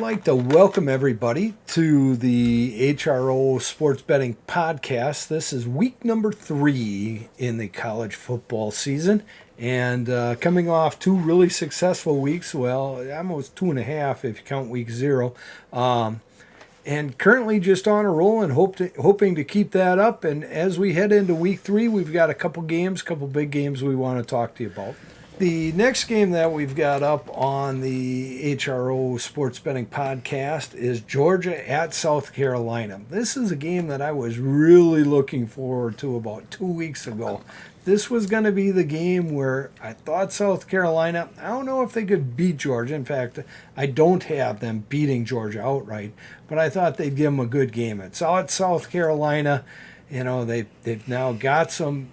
like to welcome everybody to the HRO Sports Betting Podcast. This is week number 3 in the college football season, and coming off 2 really successful weeks, well, almost 2.5 if you count week 0, and currently just on a roll and hoping to keep that up. And as we head into week 3, we've got a couple big games we want to talk to you about. The next game that we've got up on the HRO Sports Betting Podcast is Georgia at South Carolina. This is a game that I was really looking forward to about 2 weeks ago. This was going to be the game where I thought South Carolina, I don't know if they could beat Georgia. In fact, I don't have them beating Georgia outright, but I thought they'd give them a good game. It's out South Carolina. You know, they've now got some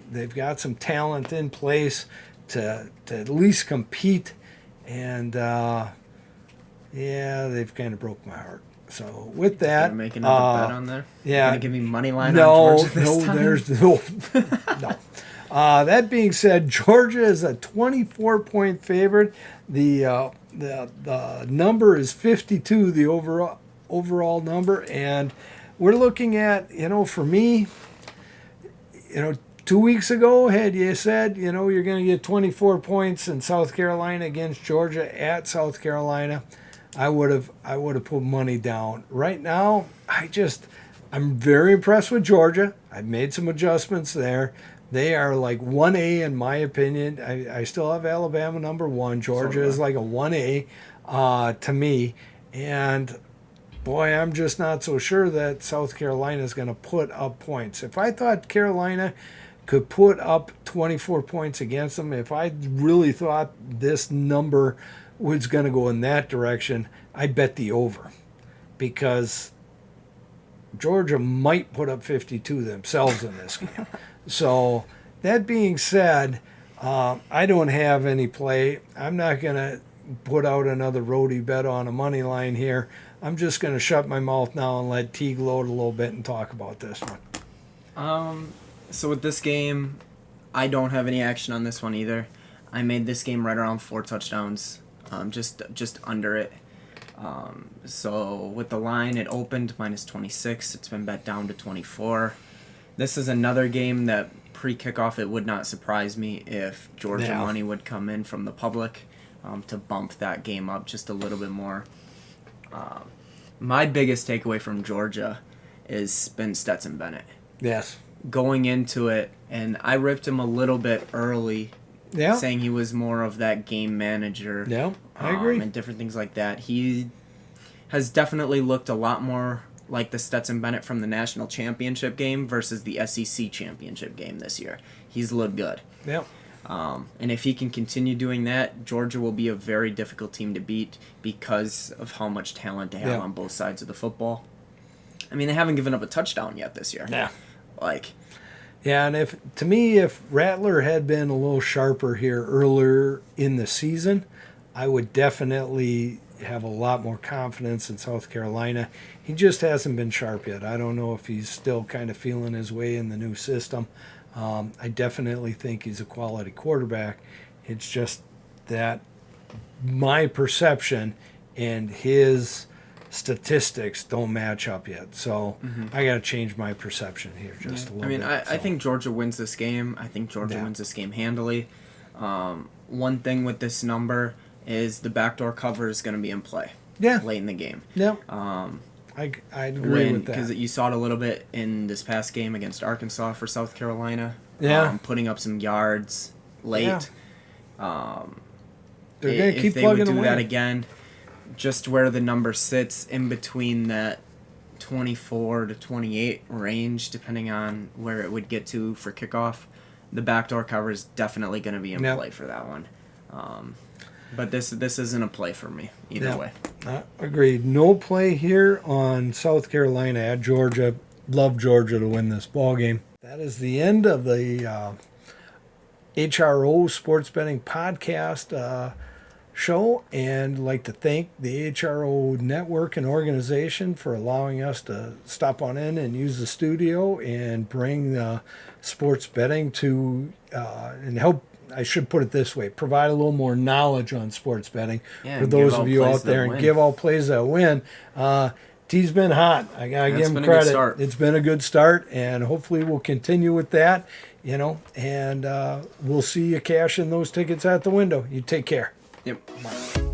talent in place to at least compete, and they've kind of broke my heart. So with that, you're making another bet on there. Yeah, you're gonna give me money line on Georgia this time? There's no. That being said, Georgia is a 24-point favorite. The number is 52, the overall number, and we're looking at, for me, 2 weeks ago, had you said, you're going to get 24 points in South Carolina against Georgia at South Carolina, I would have put money down. Right now, I'm very impressed with Georgia. I've made some adjustments there. They are like 1A in my opinion. I still have Alabama number 1. Georgia is like a 1A to me. And boy, I'm just not so sure that South Carolina is going to put up points. If I thought Carolina could put up 24 points against them, if I really thought this number was going to go in that direction, I'd bet the over, because Georgia might put up 52 themselves in this game. So that being said, I don't have any play. I'm not going to put out another roadie bet on a money line here. I'm just going to shut my mouth now and let Teague load a little bit and talk about this one. So with this game, I don't have any action on this one either. I made this game right around 4 touchdowns, just under it. So with the line, it opened minus 26. It's been bet down to 24. This is another game that pre-kickoff, it would not surprise me if Georgia money would come in from the public to bump that game up just a little bit more. My biggest takeaway from Georgia is been Stetson Bennett. Yes. Going into it, and I ripped him a little bit early, saying he was more of that game manager. Yeah, I agree. And different things like that. He has definitely looked a lot more like the Stetson Bennett from the national championship game versus the SEC championship game this year. He's looked good. Yeah. And if he can continue doing that, Georgia will be a very difficult team to beat because of how much talent they have on both sides of the football. I mean, they haven't given up a touchdown yet this year. Yeah. And if Rattler had been a little sharper here earlier in the season, I would definitely have a lot more confidence in South Carolina. He just hasn't been sharp yet. I don't know if he's still kind of feeling his way in the new system. I definitely think he's a quality quarterback. It's just that my perception and his statistics don't match up yet. So I got to change my perception here just a little bit. I think Georgia wins this game. I think Georgia wins this game handily. One thing with this number is the backdoor cover is going to be in play late in the game. Yeah. I agree with that. Because you saw it a little bit in this past game against Arkansas for South Carolina. Putting up some yards late. Yeah. They're going to keep plugging away. If they would do that again, just where the number sits in between that 24 to 28 range, depending on where it would get to for kickoff, the backdoor cover is definitely going to be in play for that one. But this isn't a play for me either way. Agreed. No play here on South Carolina at Georgia. Love Georgia to win this ball game. That is the end of the HRO Sports Betting Podcast show, and like to thank the HRO network and organization for allowing us to stop on in and use the studio and bring sports betting to and help I should put it this way: provide a little more knowledge on sports betting Yeah, for and those give of out you plays out there, that and win. give all plays that win. T's been hot. I gotta give It's him been a good credit. start. It's been a good start, and hopefully we'll continue with that. And we'll see you cash in those tickets at the window. You take care. Yep.